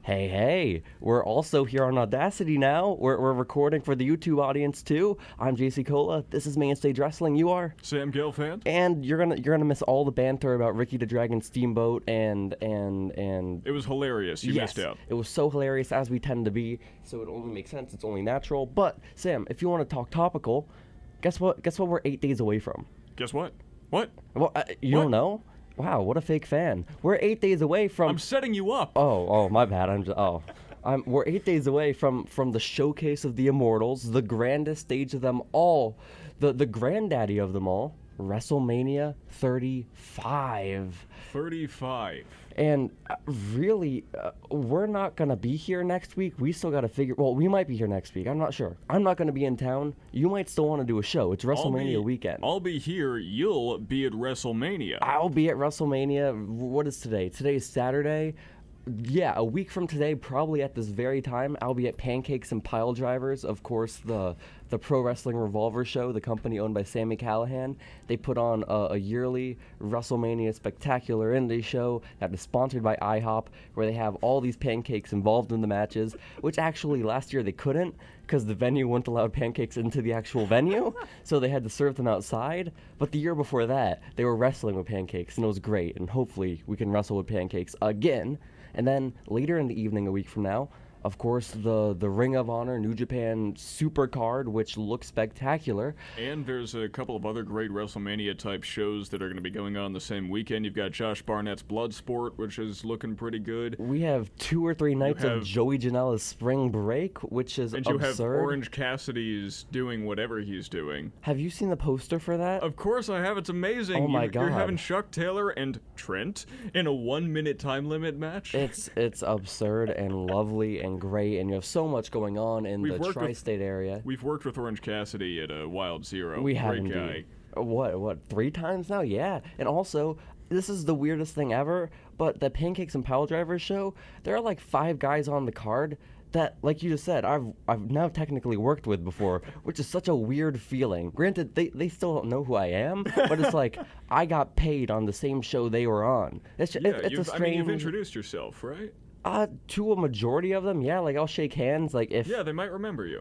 Hey, we're also here on Audacity now. We're recording for the YouTube audience too. I'm Jacy. This is Mainstage Wrestling. You are Sam Gelfand. And you're gonna miss all the banter about Ricky the Dragon Steamboat and It was hilarious. You missed out. It was so hilarious, as we tend to be, so it only makes sense, it's only natural. But Sam, if you want to talk topical, guess what we're 8 days away from? Guess what? What? Well, you don't know? Wow, what a fake fan. We're 8 days away from... I'm setting you up. Oh, my bad. We're 8 days away from the showcase of the Immortals, the grandest stage of them all, the granddaddy of them all, WrestleMania 35. 35. And really, we're not going to be here next week. We still got to figure... Well, we might be here next week. I'm not sure. I'm not going to be in town. You might still want to do a show. It's WrestleMania weekend. I'll be here. You'll be at WrestleMania. I'll be at WrestleMania. What is today? Today's Saturday. Yeah, a week from today, probably at this very time, I'll be at Pancakes and Pile Drivers, of course, the Pro Wrestling Revolver show, the company owned by Sami Callihan. They put on a yearly WrestleMania spectacular indie show that is sponsored by IHOP, where they have all these pancakes involved in the matches, which actually last year they couldn't because the venue wouldn't allow pancakes into the actual venue, so they had to serve them outside. But the year before that, they were wrestling with pancakes, and it was great, and hopefully we can wrestle with pancakes again. And then later in the evening, a week from now, of course, the Ring of Honor New Japan Super Card, which looks spectacular. And there's a couple of other great WrestleMania-type shows that are going to be going on the same weekend. You've got Josh Barnett's Bloodsport, which is looking pretty good. We have 2 or 3 nights of Joey Janela's Spring Break, which is absurd. And you have Orange Cassidy's doing whatever he's doing. Have you seen the poster for that? Of course I have. It's amazing. Oh my God. You're having Chuck Taylor and Trent in a 1-minute time limit match? It's absurd and lovely and great, and you have so much going on in the tri-state area. We've worked with Orange Cassidy at Wild Zero. We have Great indeed. guy. What, 3 times now? Yeah. And also, this is the weirdest thing ever, but the Pancakes and Pile Drivers show, there are like 5 guys on the card that, like you just said, I've now technically worked with before, which is such a weird feeling. Granted, they still don't know who I am, but it's like I got paid on the same show they were on. It's a strange... I mean, you've introduced yourself, right? To a majority of them, yeah. Like, I'll shake hands. Like, if they might remember you.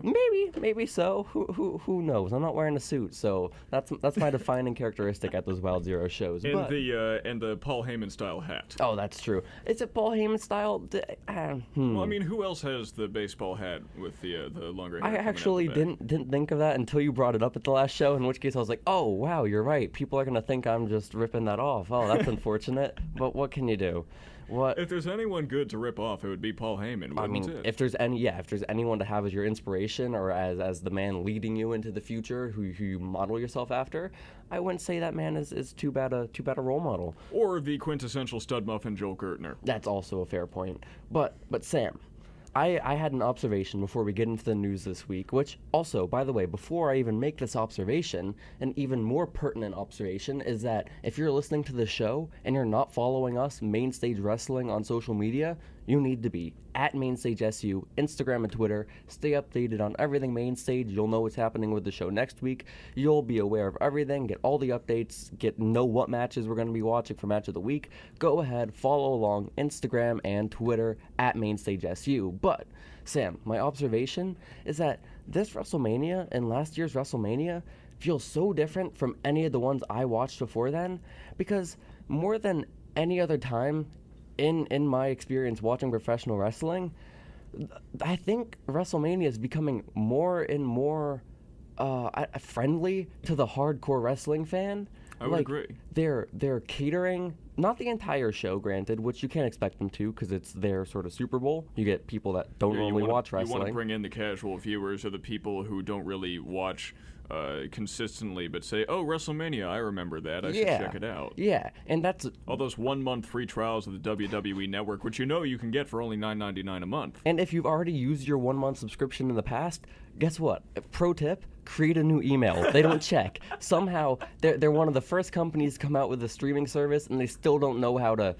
Maybe so. Who knows? I'm not wearing a suit, so that's my defining characteristic at those Wild Zero shows. And the Paul Heyman style hat. Oh, that's true. Is it Paul Heyman style? Well, I mean, who else has the baseball hat with the longer hair? I actually didn't think of that until you brought it up at the last show. In which case, I was like, oh wow, you're right. People are gonna think I'm just ripping that off. Oh, that's unfortunate. But what can you do? What? If there's anyone good to rip off, it would be Paul Heyman. I mean, if there's anyone to have as your inspiration or as the man leading you into the future, who you model yourself after, I wouldn't say that man is too bad a role model. Or the quintessential stud muffin Joel Gertner. That's also a fair point. But Sam, I had an observation before we get into the news this week, which also, by the way, before I even make this observation, an even more pertinent observation is that if you're listening to the show and you're not following us, Mainstage Wrestling, on social media, you need to be at MainstageSU, Instagram and Twitter. Stay updated on everything Mainstage. You'll know what's happening with the show next week. You'll be aware of everything, get all the updates, know what matches we're going to be watching for Match of the Week. Go ahead, follow along Instagram and Twitter at MainstageSU. But, Sam, my observation is that this WrestleMania and last year's WrestleMania feels so different from any of the ones I watched before then, because more than any other time in my experience watching professional wrestling, I think WrestleMania is becoming more and more friendly to the hardcore wrestling fan. I would agree. They're catering, not the entire show, granted, which you can't expect them to because it's their sort of Super Bowl. You get people that don't normally watch wrestling. You want to bring in the casual viewers or the people who don't really watch consistently, but say, oh, WrestleMania, I remember that. I should check it out. Yeah, and that's... all those 1-month free trials of the WWE Network, which you can get for only $9.99 a month. And if you've already used your 1-month subscription in the past, guess what? Pro tip, create a new email. They don't check. Somehow, they're one of the first companies to come out with a streaming service, and they still don't know how to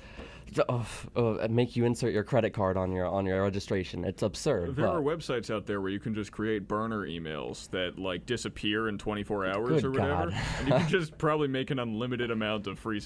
make you insert your credit card on your registration. It's absurd. There are websites out there where you can just create burner emails that like disappear in 24 hours Good or whatever, God. and you can just probably make an unlimited amount of free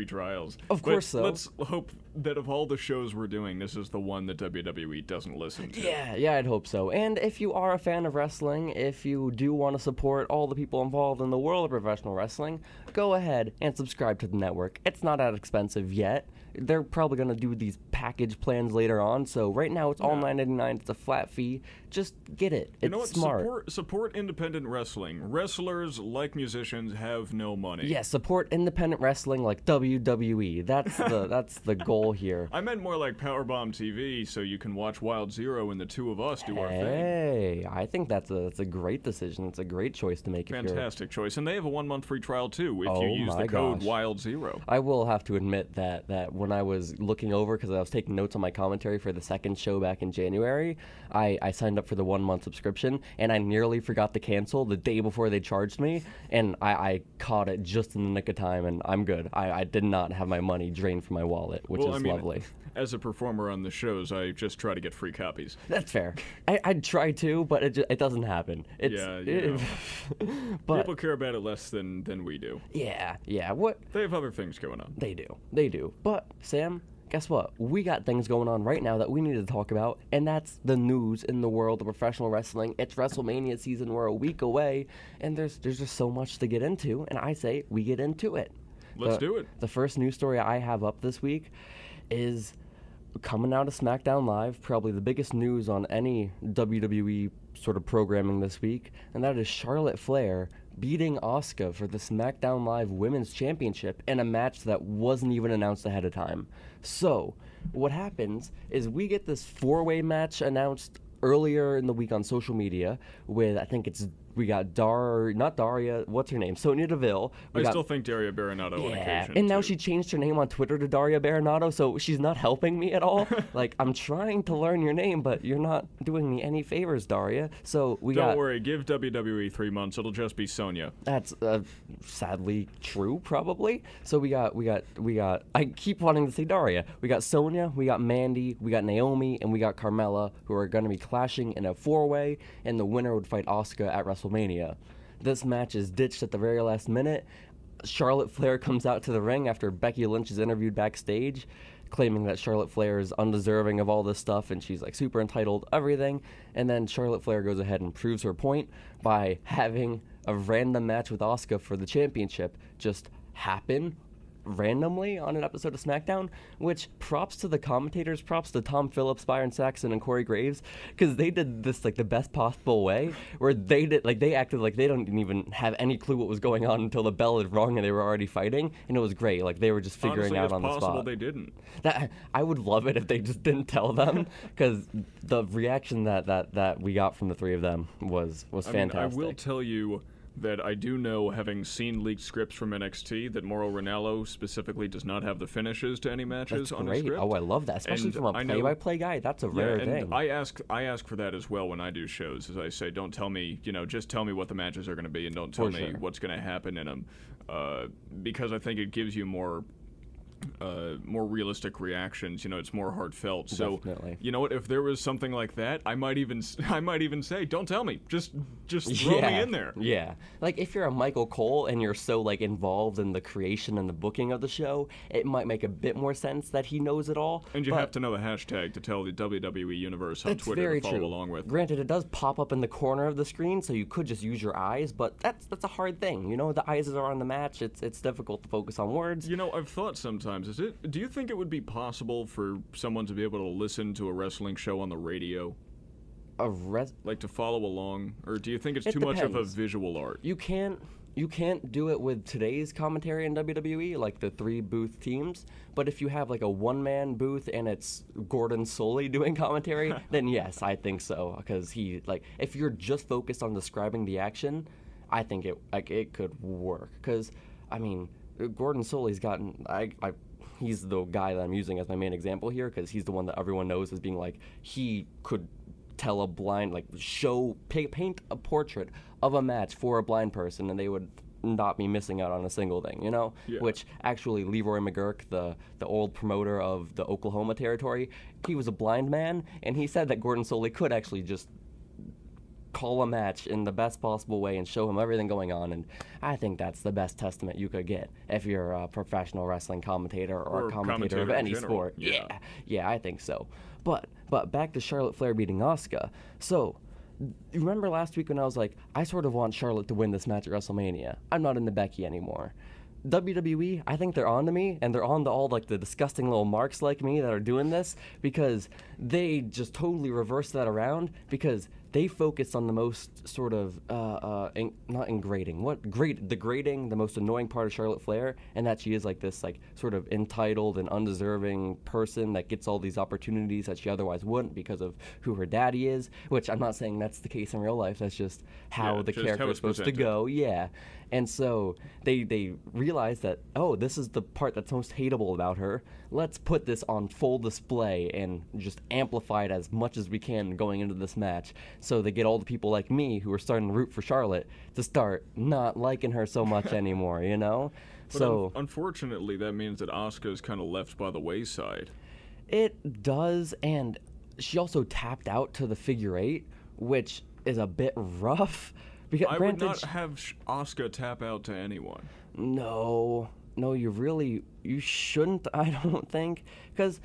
trials. Of course so. Let's hope that of all the shows we're doing, this is the one that WWE doesn't listen to. Yeah, I'd hope so. And if you are a fan of wrestling, if you do want to support all the people involved in the world of professional wrestling, go ahead and subscribe to the network. It's not that expensive yet. They're probably going to do these package plans later on, so right now it's all $9.99. It's a flat fee. Just get it. It's you know what? smart. Support independent wrestling. Wrestlers, like musicians, have no money. Yeah, support independent wrestling like WWE. That's the goal here. I meant more like Powerbomb TV, so you can watch Wild Zero and the two of us do our thing. Hey, I think that's a great decision. It's a great choice to make. Fantastic choice. And they have a 1-month free trial, too, if you Oh use my the code gosh. WILD0. I will have to admit that when I was looking over, because I was taking notes on my commentary for the second show back in January, I signed up for the 1-month subscription, and I nearly forgot to cancel the day before they charged me, and I caught it just in the nick of time, and I'm good. I did not have my money drained from my wallet, which is lovely. As a performer on the shows, I just try to get free copies. That's fair. I'd try to, but it doesn't happen. But people care about it less than we do. Yeah. What? They have other things going on. They do. But, Sam, guess what? We got things going on right now that we need to talk about, and that's the news in the world of professional wrestling. It's WrestleMania season. We're a week away, and there's just so much to get into, and I say we get into it. Let's do it. The first news story I have up this week is coming out of Smackdown Live, probably the biggest news on any WWE sort of programming this week, and that is Charlotte Flair beating Asuka for the Smackdown Live Women's Championship in a match that wasn't even announced ahead of time. So, what happens is we get this 4-way match announced earlier in the week on social media with, I think we got not Daria, what's her name? Sonya Deville. I still think Daria Baronato on occasion. And now too. she changed her name on Twitter to Daria Baronato, so she's not helping me at all. Like, I'm trying to learn your name, but you're not doing me any favors, Daria. So Don't worry, give WWE 3 months. It'll just be Sonya. That's sadly true, probably. So we got. I keep wanting to say Daria. We got Sonya, we got Mandy, we got Naomi, and we got Carmella, who are going to be clashing in a 4-way, and the winner would fight Asuka at WrestleMania. This match is ditched at the very last minute. Charlotte Flair comes out to the ring after Becky Lynch is interviewed backstage, claiming that Charlotte Flair is undeserving of all this stuff and she's like super entitled, everything. And then Charlotte Flair goes ahead and proves her point by having a random match with Asuka for the championship just happen randomly on an episode of SmackDown, which props to the commentators, props to Tom Phillips, Byron Saxton, and Corey Graves, because they did this like the best possible way, where they acted like they don't even have any clue what was going on until the bell had rung and they were already fighting, and it was great. Like they were just figuring out on the spot. It's possible they didn't. I would love it if they just didn't tell them, because the reaction that we got from the three of them was fantastic. I will tell you that I do know, having seen leaked scripts from NXT, that Mauro Ranallo specifically does not have the finishes to any matches on his script. Oh, I love that, especially from a play-by-play guy. That's a rare thing. I ask for that as well when I do shows. As I say, don't tell me, just tell me what the matches are going to be, and don't tell me what's going to happen in them, because I think it gives you more realistic reactions. It's more heartfelt. So definitely. You know what? If there was something like that, I might even say, don't tell me. Just throw me in there. Yeah. Like if you're a Michael Cole and you're so like involved in the creation and the booking of the show, it might make a bit more sense that he knows it all. And you have to know the hashtag to tell the WWE universe on Twitter to follow along with. Granted, it does pop up in the corner of the screen, so you could just use your eyes, but that's a hard thing. The eyes are on the match. It's difficult to focus on words. I've thought sometimes. Do you think it would be possible for someone to be able to listen to a wrestling show on the radio? Like to follow along? Or do you think it's too much of a visual art? You can't do it with today's commentary in WWE, like the 3 booth teams. But if you have like a 1-man booth and it's Gordon solely doing commentary, then yes, I think so. Because if you're just focused on describing the action, I think it could work. Because Gordon Soley's gotten he's the guy that I'm using as my main example here, because he's the one that everyone knows as being like, he could tell a blind, paint a portrait of a match for a blind person, and they would not be missing out on a single thing, you know? Yeah. Which actually Leroy McGurk, the old promoter of the Oklahoma territory, he was a blind man, and he said that Gordon Solie could actually just call a match in the best possible way and show him everything going on, and I think that's the best testament you could get if you're a professional wrestling commentator or a commentator of any sport. Yeah, I think so. But back to Charlotte Flair beating Asuka. So, you remember last week when I was like, I sort of want Charlotte to win this match at WrestleMania. I'm not into Becky anymore. WWE, I think they're on to me, and they're on to all like the disgusting little marks like me that are doing this, because they just totally reverse that around, because they focus on the most sort of not degrading, the most annoying part of Charlotte Flair, and that she is like this like sort of entitled and undeserving person that gets all these opportunities that she otherwise wouldn't because of who her daddy is, which I'm not saying that's the case in real life, that's just how the character is supposed to go. Yeah. And so they realize that, oh, this is the part that's most hateable about her. Let's put this on full display and just amplify it as much as we can going into this match. So they get all the people like me who are starting to root for Charlotte to start not liking her so much anymore, you know? But so unfortunately, that means that Asuka is kind of left by the wayside. It does, and she also tapped out to the figure eight, which is a bit rough. Because I would not have Asuka tap out to anyone. No, you shouldn't, I don't think. Because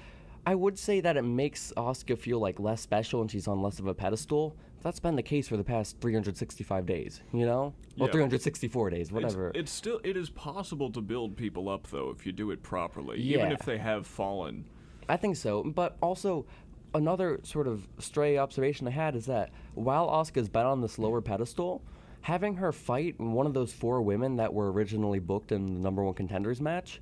I would say that it makes Asuka feel like less special and she's on less of a pedestal. That's been the case for the past 365 days, you know? Well, 364 days, whatever. It is possible to build people up, though, if you do it properly, even if they have fallen. I think so, but also another sort of stray observation I had is that while Asuka's been on this lower pedestal, having her fight one of those 4 women that were originally booked in the number 1 contenders match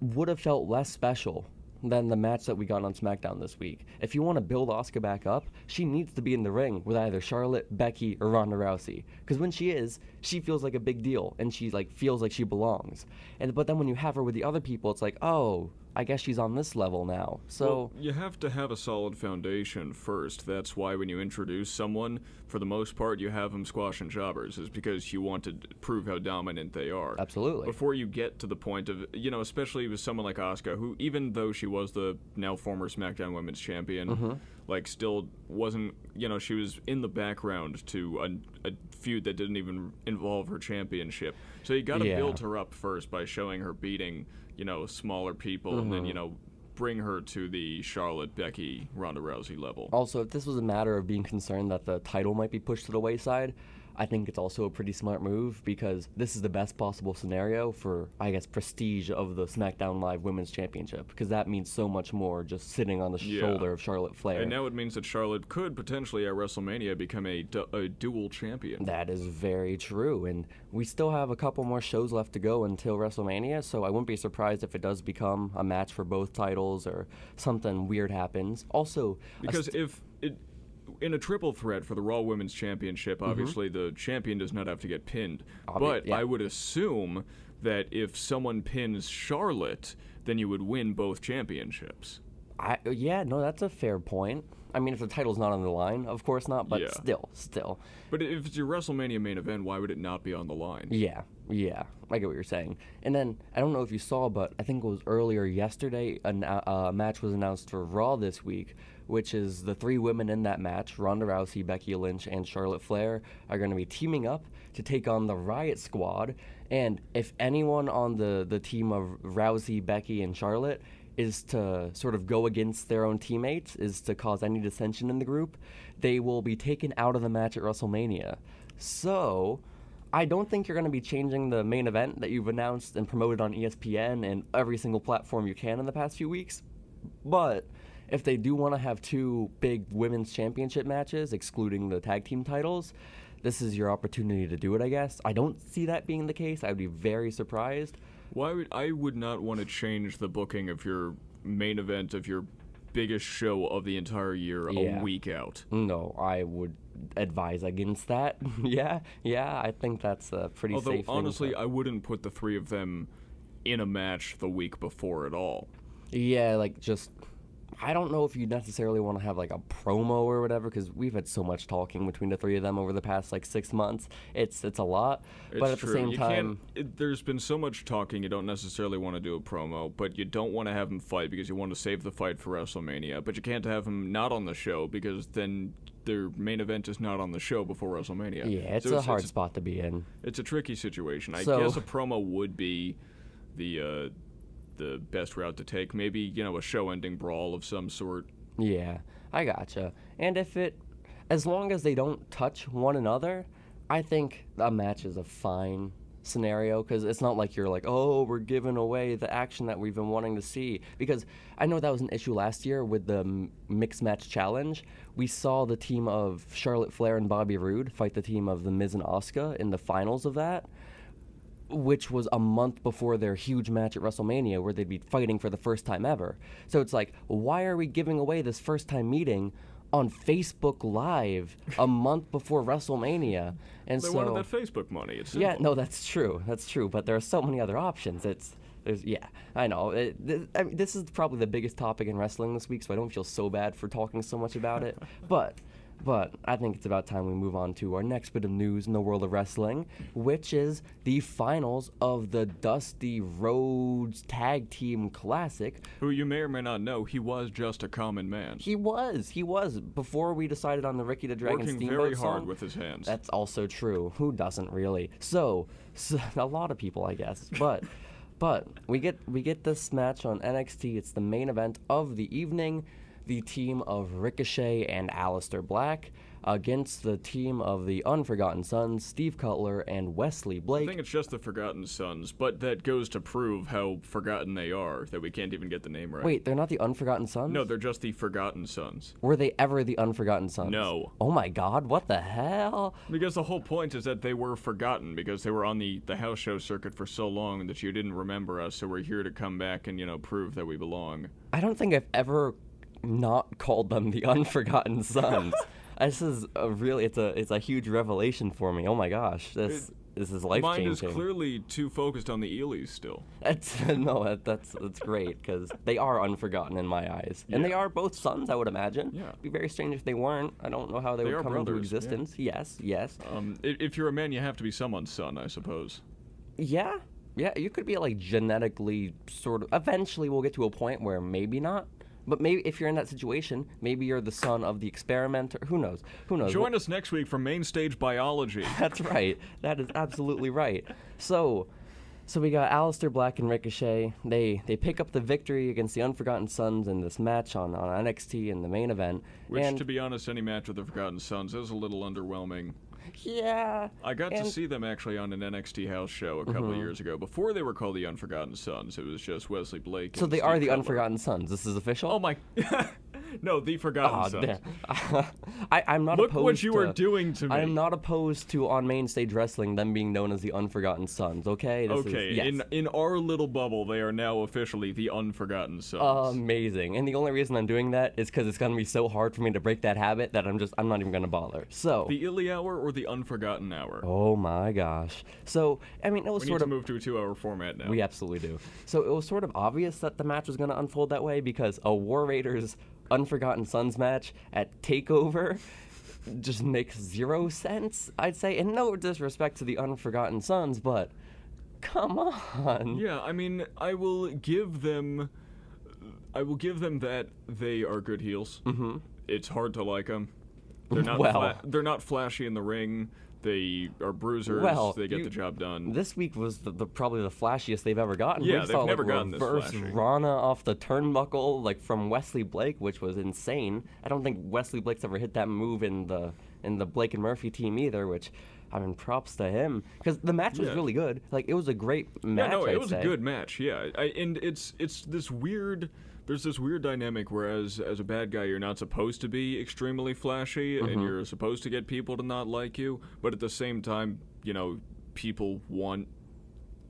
would have felt less special than the match that we got on SmackDown this week. If you want to build Asuka back up, she needs to be in the ring with either Charlotte, Becky, or Ronda Rousey. Because when she is, she feels like a big deal, and she like feels like she belongs. But then when you have her with the other people, it's like, oh, I guess she's on this level now. So well, you have to have a solid foundation first. That's why when you introduce someone, for the most part, you have them squashing jobbers, is because you want to prove how dominant they are. Absolutely. Before you get to the point of, especially with someone like Asuka, who, even though she was the now former SmackDown Women's Champion, still wasn't, she was in the background to a feud that didn't even involve her championship. So you got to build her up first by showing her beating, smaller people, and then, bring her to the Charlotte, Becky, Ronda Rousey level. Also, if this was a matter of being concerned that the title might be pushed to the wayside, I think it's also a pretty smart move, because this is the best possible scenario for, I guess, prestige of the SmackDown Live Women's Championship, because that means so much more just sitting on the shoulder of Charlotte Flair. And now it means that Charlotte could potentially at WrestleMania become a dual champion. That is very true, and we still have a couple more shows left to go until WrestleMania, so I wouldn't be surprised if it does become a match for both titles or something weird happens. Also, because in a triple threat for the Raw Women's Championship, obviously the champion does not have to get pinned. I would assume that if someone pins Charlotte, then you would win both championships. That's a fair point. I mean, if the title's not on the line, of course not, but still. But if it's your WrestleMania main event, why would it not be on the line? Yeah, I get what you're saying. And then, I don't know if you saw, but I think it was earlier yesterday, a match was announced for Raw this week, which is the 3 women in that match, Ronda Rousey, Becky Lynch, and Charlotte Flair, are going to be teaming up to take on the Riot Squad. And if anyone on the team of Rousey, Becky, and Charlotte is to sort of go against their own teammates, is to cause any dissension in the group, they will be taken out of the match at WrestleMania. So, I don't think you're going to be changing the main event that you've announced and promoted on ESPN and every single platform you can in the past few weeks. But if they do want to have 2 big women's championship matches, excluding the tag team titles, this is your opportunity to do it, I guess. I don't see that being the case. I would be very surprised. I would not want to change the booking of your main event of your biggest show of the entire year a week out. No, I would advise against that. Yeah, I think that's a pretty safe thing. Although, honestly, I wouldn't put the 3 of them in a match the week before at all. Yeah, like just I don't know if you necessarily want to have like a promo or whatever, because we've had so much talking between the three of them over the past like 6 months. It's a lot, but at the same time, there's been so much talking. You don't necessarily want to do a promo, but you don't want to have them fight because you want to save the fight for WrestleMania. But you can't have them not on the show because then their main event is not on the show before WrestleMania. Yeah, it's a hard spot to be in. It's a tricky situation. I guess a promo would be the best route to take. Maybe, a show-ending brawl of some sort. Yeah, I gotcha. And as long as they don't touch one another, I think a match is a fine scenario, because it's not like you're like, oh, we're giving away the action that we've been wanting to see. Because I know that was an issue last year with the mixed match challenge. We saw the team of Charlotte Flair and Bobby Roode fight the team of The Miz and Asuka in the finals of that, which was a month before their huge match at WrestleMania where they'd be fighting for the first time ever. So it's like, why are we giving away this first time meeting on Facebook Live a month before WrestleMania? And they wanted that Facebook money. It's simple. Yeah, no, that's true. But there are so many other options. I know. This is probably the biggest topic in wrestling this week, so I don't feel so bad for talking so much about it. But I think it's about time we move on to our next bit of news in the world of wrestling, which is the finals of the Dusty Rhodes Tag Team Classic. Who you may or may not know, he was just a common man. He was. Before we decided on the Ricky the Dragon Working Steamboat very song, hard with his hands. That's also true. Who doesn't really? So a lot of people, I guess. But we get this match on NXT. It's the main event of the evening. The team of Ricochet and Aleister Black against the team of the Unforgotten Sons, Steve Cutler and Wesley Blake. I think it's just the Forgotten Sons, but that goes to prove how forgotten they are, that we can't even get the name right. Wait, they're not the Unforgotten Sons? No, they're just the Forgotten Sons. Were they ever the Unforgotten Sons? No. Oh my god, what the hell? Because the whole point is that they were forgotten, because they were on the house show circuit for so long that you didn't remember us, so we're here to come back and, prove that we belong. I don't think I've ever not called them the Unforgotten Sons. This is it's a huge revelation for me. Oh my gosh, this is life changing. Mine is clearly too focused on the Eelies still. That's great, because they are unforgotten in my eyes, and they are both sons, I would imagine. Yeah, it'd be very strange if they weren't. I don't know how they would come into existence. Yeah. Yes. If you're a man, you have to be someone's son, I suppose. Yeah, you could be like genetically sort of. Eventually, we'll get to a point where maybe not. But maybe if you're in that situation, maybe you're the son of the experimenter. Who knows? Join us next week for Main Stage Biology. That's right. That is absolutely right. So we got Aleister Black and Ricochet. They pick up the victory against the Unforgotten Sons in this match on NXT in the main event. Which, to be honest, any match with the Forgotten Sons is a little underwhelming. Yeah. I got to see them actually on an NXT house show a couple of years ago. Before they were called the Unforgotten Sons, it was just Wesley Blake. So and they Steve are the Cutler. Unforgotten Sons. This is official? Oh my... No, the Forgotten Sons. I'm not Look opposed what you are doing to me. I'm not opposed to, on Main Stage Wrestling, them being known as the Unforgotten Sons, okay? Yes. In our little bubble, they are now officially the Unforgotten Sons. Amazing. And the only reason I'm doing that is because it's going to be so hard for me to break that habit that I'm not even going to bother. So the Illy Hour or the Unforgotten Hour? Oh my gosh. So, it was we need to move to a 2-hour format now. We absolutely do. So it was sort of obvious that the match was going to unfold that way, because a War Raiders Unforgotten Sons match at TakeOver just makes zero sense, I'd say. And no disrespect to the Unforgotten Sons, but come on. Yeah, I will give them that they are good heels. Mm-hmm. It's hard to like them. They're not they're not flashy in the ring. They are bruisers. They get the job done. This week was probably the flashiest they've ever gotten. Yeah, they've never gotten this flashy. Reverse Rana off the turnbuckle, from Wesley Blake, which was insane. I don't think Wesley Blake's ever hit that move in the Blake and Murphy team either, which, props to him, because the match was really good. It was a great match. Yeah, no, it was a good match. Yeah, and it's this weird. There's this weird dynamic where as a bad guy, you're not supposed to be extremely flashy, and you're supposed to get people to not like you, but at the same time, people want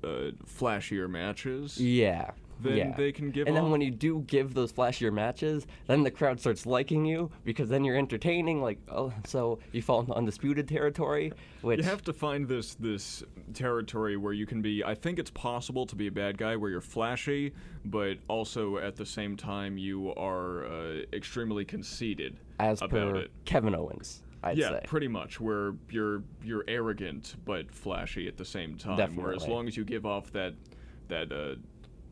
flashier matches. Yeah. then they can give. And then when you do give those flashier matches, then the crowd starts liking you because then you're entertaining. Like, oh, so you fall into undisputed territory. Which you have to find this territory where you can be. I think it's possible to be a bad guy where you're flashy, but also at the same time you are extremely conceited as about per it. Kevin Owens. I'd say. Pretty much, where you're arrogant but flashy at the same time. Definitely. Where as long as you give off that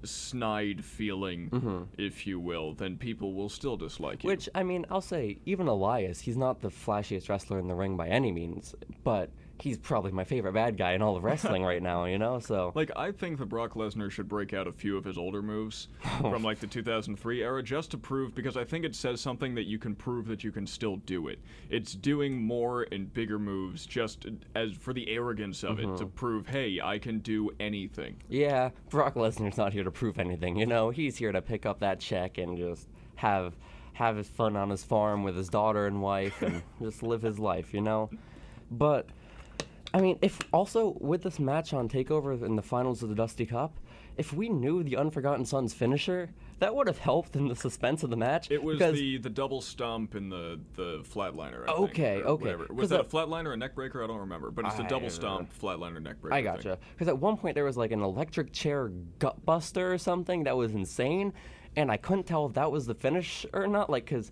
snide feeling, if you will, then people will still dislike you. Which, I mean, I'll say, even Elias, he's not the flashiest wrestler in the ring by any means, but he's probably my favorite bad guy in all of wrestling right now, you know? So, like, I think that Brock Lesnar should break out a few of his older moves from, like, the 2003 era just to prove, because I think it says something that you can prove that you can still do it. It's doing more and bigger moves just as for the arrogance of it, to prove, hey, I can do anything. Yeah, Brock Lesnar's not here to prove anything, you know? He's here to pick up that check and just have his fun on his farm with his daughter and wife and just live his life, you know? But I mean, if also with this match on TakeOver in the finals of the Dusty Cup, if we knew the Unforgotten Son's finisher, that would have helped in the suspense of the match. It was the double stomp and the flatliner, I think. Okay. Was that a flatliner or a neckbreaker? I don't remember. But it's the double stomp, flatliner, neckbreaker. I gotcha. Because at one point there was like an electric chair gut buster or something that was insane. And I couldn't tell if that was the finish or not, like, because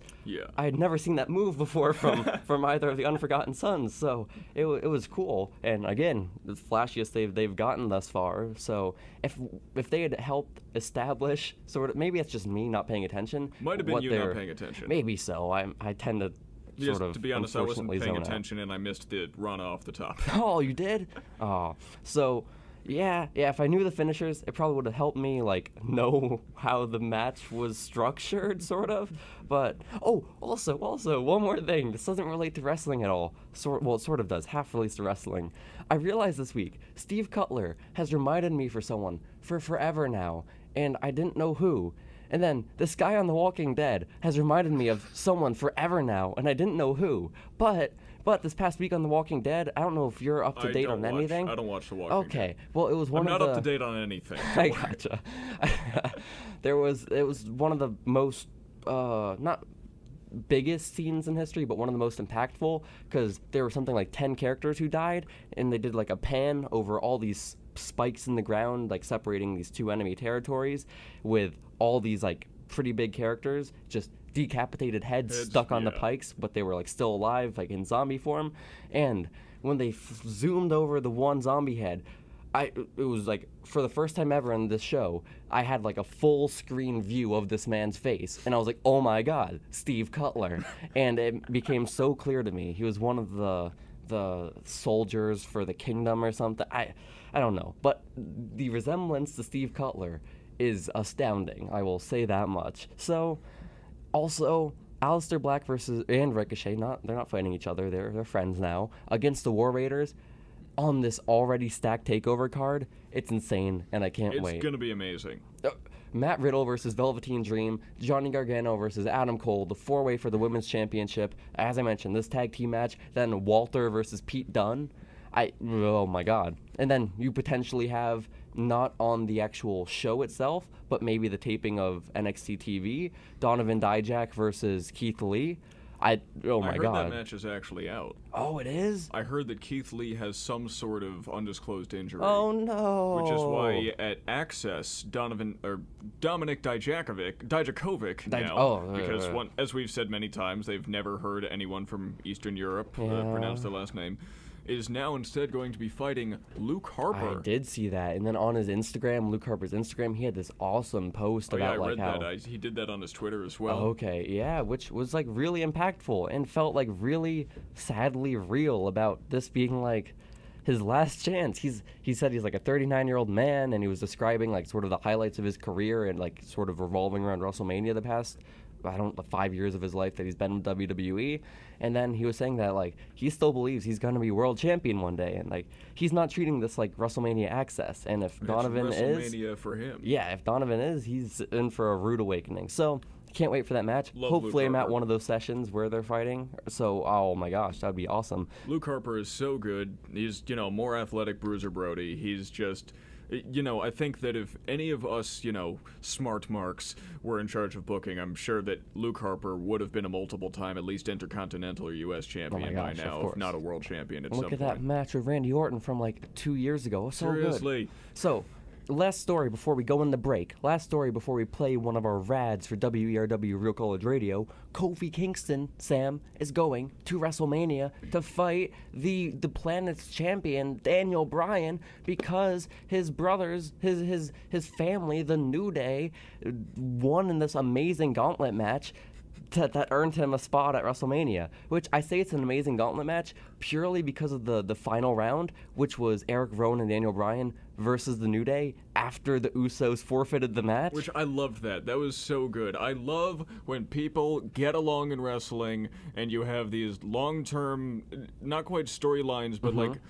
I had never seen that move before from either of the Unforgotten Sons, so it was cool. And again, the flashiest they've gotten thus far. So if they had helped establish sort of, maybe it's just me not paying attention. Might have been you not paying attention. Maybe so. I tend to sort of. To be honest, I wasn't paying attention, out. And I missed the run off the top. Oh, you did? Oh, so. Yeah, if I knew the finishers, it probably would have helped me, like, know how the match was structured, sort of. But, also, one more thing. This doesn't relate to wrestling at all. Well, it sort of does. Half relates to wrestling. I realized this week, Steve Cutler has reminded me for someone for forever now, and I didn't know who. And then, this guy on The Walking Dead has reminded me of someone forever now, and I didn't know who. But this past week on The Walking Dead, I don't know if you're up to date on anything. I don't watch The Walking Dead. Okay, well, it was one I'm of the... not up to date on anything. I gotcha. It was one of the most, not biggest scenes in history, but one of the most impactful, because there were something like 10 characters who died, and they did like a pan over all these spikes in the ground, like separating these two enemy territories, with all these like pretty big characters just decapitated heads stuck on the pikes, but they were like still alive, like in zombie form. And when they zoomed over the one zombie head, it was like, for the first time ever in this show, I had like a full screen view of this man's face, and I was like, oh my god, Steve Cutler. And it became so clear to me. He was one of the soldiers for the kingdom or something. I don't know, but the resemblance to Steve Cutler is astounding, I will say that much. So also, Aleister Black and Ricochet, they're not fighting each other, they're friends now, against the War Raiders on this already stacked TakeOver card. It's insane, and I can't wait. It's going to be amazing. Matt Riddle versus Velveteen Dream, Johnny Gargano versus Adam Cole, the four-way for the Women's Championship. As I mentioned, this tag team match, then Walter versus Pete Dunne. Oh my god. And then you potentially have, not on the actual show itself, but maybe the taping of NXT TV, Donovan Dijak versus Keith Lee. Oh my god. I heard that match is actually out. Oh, it is? I heard that Keith Lee has some sort of undisclosed injury. Oh no. Which is why at Access, Dominic Dijakovic now, because as we've said many times, they've never heard anyone from Eastern Europe pronounce their last name, is now instead going to be fighting Luke Harper. I did see that. And then on his Instagram, Luke Harper's Instagram, he had this awesome post about I read how... that. He did that on his Twitter as well. Okay, yeah, which was like really impactful and felt like really sadly real about this being like his last chance. He said he's like a 39-year-old man, and he was describing like sort of the highlights of his career and like sort of revolving around WrestleMania the past 5 years of his life that he's been in WWE. And then he was saying that like he still believes he's going to be world champion one day, and like he's not treating this like WrestleMania Access. And if Donovan is WrestleMania for him. Yeah, if Donovan is, he's in for a rude awakening. So can't wait for that match. Hopefully I'm at one of those sessions where they're fighting. So oh my gosh, that'd be awesome. Luke Harper is so good. He's more athletic Bruiser Brody. He's just I think that if any of us, smart marks were in charge of booking, I'm sure that Luke Harper would have been a multiple-time, at least Intercontinental or U.S. champion by now, if not a world champion at some point. Look at that match with Randy Orton from like 2 years ago. So Seriously. Good. So, last story before we go in the break. Last story before we play one of our rads for WERW Real College Radio. Kofi Kingston, Sam, is going to WrestleMania to fight the planet's champion, Daniel Bryan, because his brothers, his family, the New Day, won in this amazing gauntlet match that earned him a spot at WrestleMania, which I say it's an amazing gauntlet match purely because of the final round, which was Eric Rowan and Daniel Bryan versus the New Day after the Usos forfeited the match. Which I loved that. That was so good. I love when people get along in wrestling and you have these long-term, not quite storylines, but like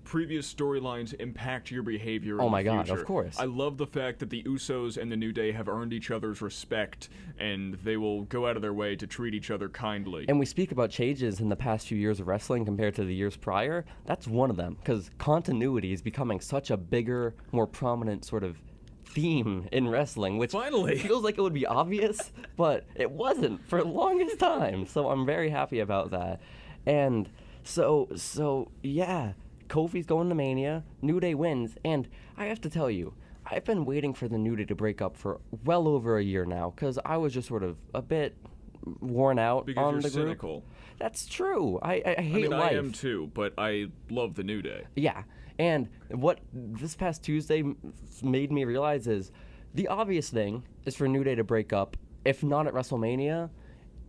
previous storylines impact your behavior in the future. God, of course. I love the fact that the Usos and the New Day have earned each other's respect, and they will go out of their way to treat each other kindly. And we speak about changes in the past few years of wrestling compared to the years prior. That's one of them, because continuity is becoming such a bigger, more prominent sort of theme in wrestling, which finally feels like it would be obvious, but it wasn't for the longest time. So I'm very happy about that. And so yeah, Kofi's going to Mania, New Day wins, and I have to tell you, I've been waiting for the New Day to break up for well over a year now, because I was just sort of a bit worn out because on you're the group. cynical. That's true. I hate life. I am too, but I love the New Day. Yeah, and what this past Tuesday made me realize is the obvious thing is for New Day to break up, if not at WrestleMania,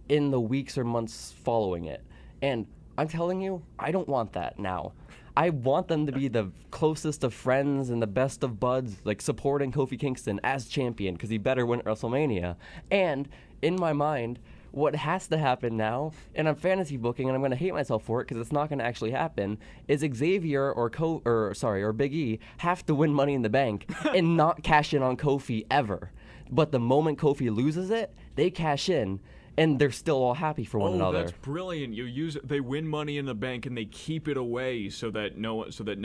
in the weeks or months following it. And I'm telling you, I don't want that now. I want them to be the closest of friends and the best of buds, like supporting Kofi Kingston as champion, because he better win at WrestleMania. And in my mind, what has to happen now, and I'm fantasy booking, and I'm going to hate myself for it because it's not going to actually happen, is Xavier or Big E have to win Money in the Bank and not cash in on Kofi ever. But the moment Kofi loses it, they cash in. And they're still all happy for one another. Oh, that's brilliant! They win Money in the Bank, and they keep it away so that no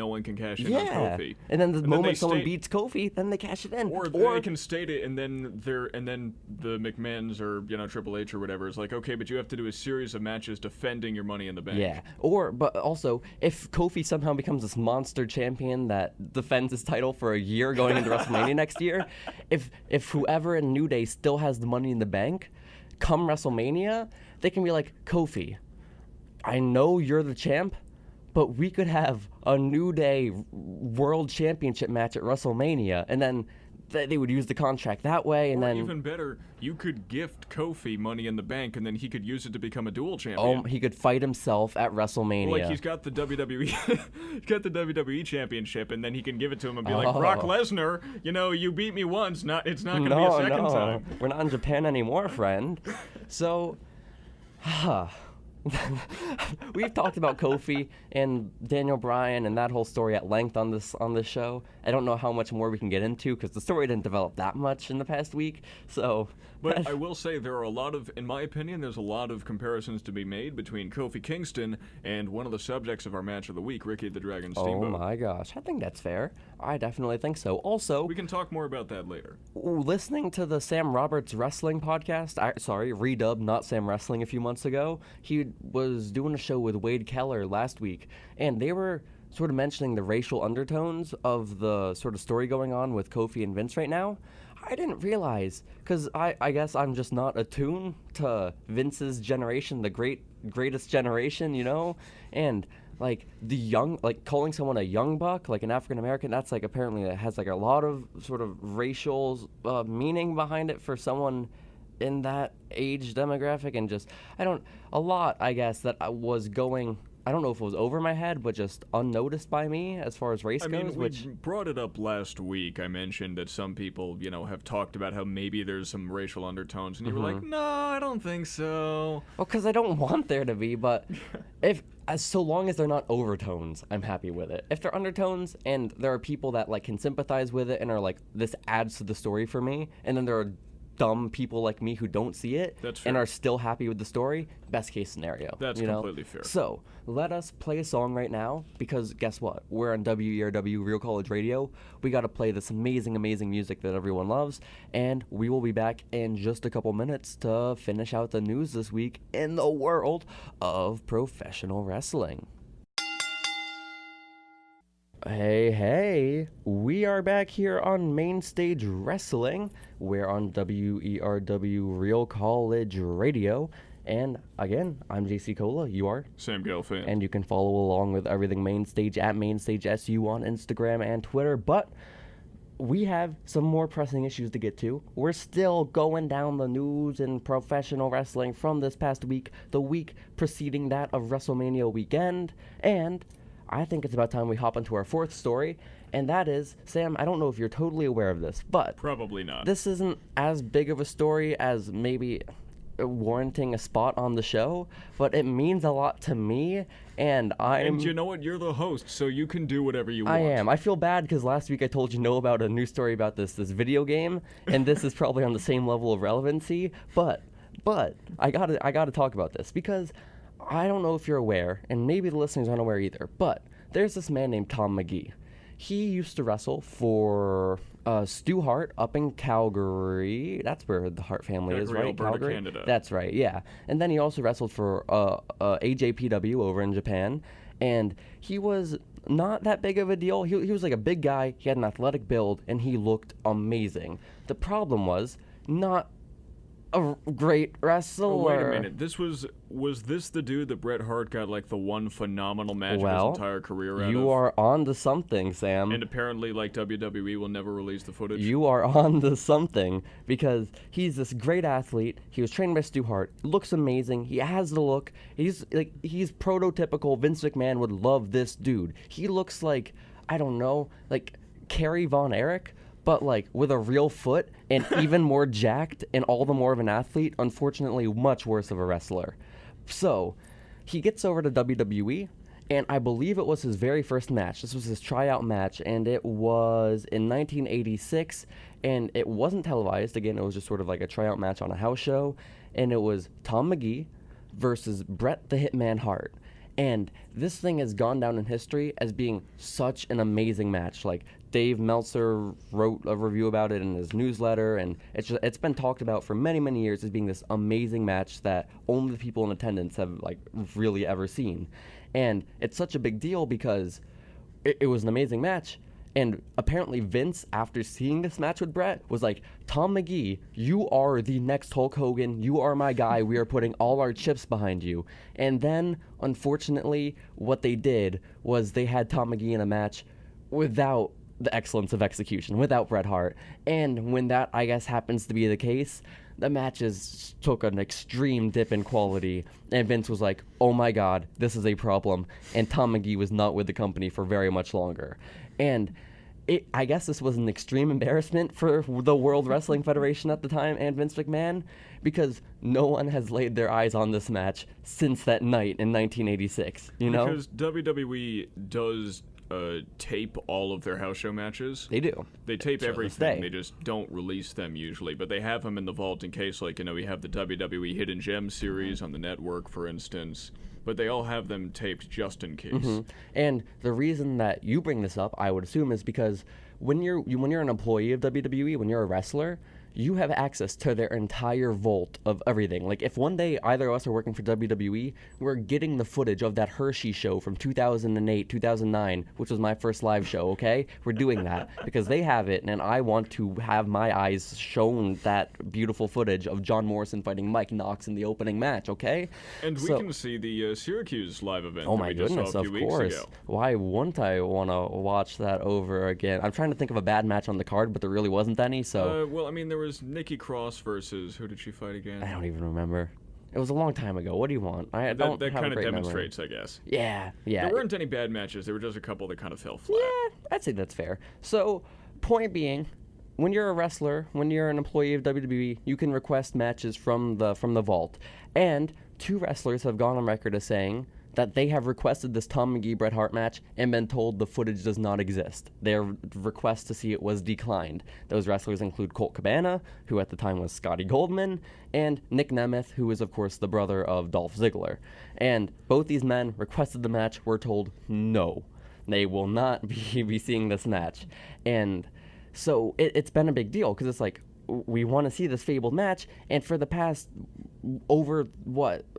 one can cash in on Kofi. And then the moment someone beats Kofi, then they cash it in. Or they can state it, and then the McMahons or Triple H or whatever is like, okay, but you have to do a series of matches defending your Money in the Bank. Yeah. But also, if Kofi somehow becomes this monster champion that defends his title for a year going into WrestleMania next year, if whoever in New Day still has the Money in the Bank, come WrestleMania, they can be like, Kofi, I know you're the champ, but we could have a New Day World Championship match at WrestleMania, and then they would use the contract that way, and or then even better, you could gift Kofi Money in the Bank, and then he could use it to become a dual champion. He could fight himself at WrestleMania. Like he's got the WWE, he's got the WWE Championship, and then he can give it to him and be like, Brock Lesnar, you beat me once, it's not going to be a second time. We're not in Japan anymore, friend. So, we've talked about Kofi and Daniel Bryan and that whole story at length on this show. I don't know how much more we can get into because the story didn't develop that much in the past week. So, but I will say there are in my opinion, there's a lot of comparisons to be made between Kofi Kingston and one of the subjects of our match of the week, Ricky the Dragon Steamboat. Oh my gosh, I think that's fair. I definitely think so. Also, we can talk more about that later. Listening to the Sam Roberts Wrestling podcast, Redub, not Sam Wrestling, a few months ago, he was doing a show with Wade Keller last week, and they were sort of mentioning the racial undertones of the sort of story going on with Kofi and Vince right now. I didn't realize, because I guess I'm just not attuned to Vince's generation, the greatest generation, and like the young, like calling someone a young buck, like an African American, that's like apparently it has like a lot of sort of racial meaning behind it for someone in that age demographic, and just a lot I guess that was going, I don't know if it was over my head, but just unnoticed by me as far as race goes. We brought it up last week. I mentioned that some people, have talked about how maybe there's some racial undertones, and you were like, no, I don't think so. Well, because I don't want there to be, but so long as they're not overtones, I'm happy with it. If they're undertones and there are people that like can sympathize with it and are like, this adds to the story for me, and then there are dumb people like me who don't see it and are still happy with the story, best case scenario. That's completely fair. So let us play a song right now, because guess what? We're on WERW Real College Radio. We got to play this amazing, amazing music that everyone loves, and we will be back in just a couple minutes to finish out the news this week in the world of professional wrestling. Hey, we are back here on Main Stage Wrestling. We're on WERW Real College Radio. And again, I'm Jacy Cola. You are? Sam Gelfand. And you can follow along with everything Main Stage at MainStageSU on Instagram and Twitter. But we have some more pressing issues to get to. We're still going down the news in professional wrestling from this past week, the week preceding that of WrestleMania weekend. And I think it's about time we hop into our fourth story, and that is, Sam, I don't know if you're totally aware of this, but probably not. This isn't as big of a story as maybe warranting a spot on the show, but it means a lot to me, and And you know what? You're the host, so you can do whatever you want. I am. I feel bad because last week I told you know about a new story about this video game, and this is probably on the same level of relevancy, but I gotta talk about this, because I don't know if you're aware, and maybe the listeners aren't aware either, but there's this man named Tom Magee. He used to wrestle for Stu Hart up in Calgary. That's where the Hart family is, right? Alberta, Calgary? Canada. That's right, yeah. And then he also wrestled for AJPW over in Japan, and he was not that big of a deal. He was like a big guy, he had an athletic build, and he looked amazing. The problem was, not a great wrestler. Oh, wait a minute. Was this the dude that Bret Hart got like the one phenomenal match of his entire career out of? You are on to something, Sam. And apparently, like, WWE will never release the footage. You are on to something, because he's this great athlete. He was trained by Stu Hart. Looks amazing. He has the look. He's prototypical. Vince McMahon would love this dude. He looks like, I don't know, like Kerry Von Erich, but like with a real foot and even more jacked and all the more of an athlete, unfortunately much worse of a wrestler. So he gets over to WWE, and I believe it was his very first match. This was his tryout match, and it was in 1986, and it wasn't televised. Again, it was just sort of like a tryout match on a house show, and it was Tom Magee versus Bret the Hitman Hart. And this thing has gone down in history as being such an amazing match. Like, Dave Meltzer wrote a review about it in his newsletter, and it's been talked about for many, many years as being this amazing match that only the people in attendance have like really ever seen. And it's such a big deal because it was an amazing match. And apparently Vince, after seeing this match with Bret, was like, Tom Magee, you are the next Hulk Hogan. You are my guy. We are putting all our chips behind you. And then, unfortunately, what they did was they had Tom Magee in a match without the excellence of execution, without Bret Hart. And when that, I guess, happens to be the case, the matches took an extreme dip in quality, and Vince was like, oh my god, this is a problem. And Tom Magee was not with the company for very much longer. And I guess this was an extreme embarrassment for the World Wrestling Federation at the time and Vince McMahon, because no one has laid their eyes on this match since that night in 1986, you know? Because WWE does tape all of their house show matches. They do. They tape everything. They just don't release them usually, but they have them in the vault in case, like, you know, we have the WWE Hidden Gems series on the network, for instance, but they all have them taped just in case. Mm-hmm. And the reason that you bring this up, I would assume, is because when you're an employee of WWE, when you're a wrestler, you have access to their entire vault of everything. Like, if one day either of us are working for WWE, we're getting the footage of that Hershey show from 2008, 2009, which was my first live show, okay? We're doing that because they have it, and I want to have my eyes shown that beautiful footage of John Morrison fighting Mike Knox in the opening match, okay? And we can see the Syracuse live event that we just saw a few weeks ago. Why wouldn't I want to watch that over again? I'm trying to think of a bad match on the card, but there really wasn't any, so... well, I mean, there was Nikki Cross versus, who did she fight again? I don't even remember. It was a long time ago. What do you want? That kind of demonstrates, memory. I guess. Yeah. There weren't any bad matches. There were just a couple that kind of fell flat. Yeah, I'd say that's fair. So, point being, when you're a wrestler, when you're an employee of WWE, you can request matches from the vault. And two wrestlers have gone on record as saying that they have requested this Tom Magee Bret Hart match and been told the footage does not exist. Their request to see it was declined. Those wrestlers include Colt Cabana, who at the time was Scotty Goldman, and Nick Nemeth, who is of course the brother of Dolph Ziggler. And both these men requested the match, were told no. They will not be seeing this match. And so it's been a big deal, because it's like, we want to see this fabled match, and for the past over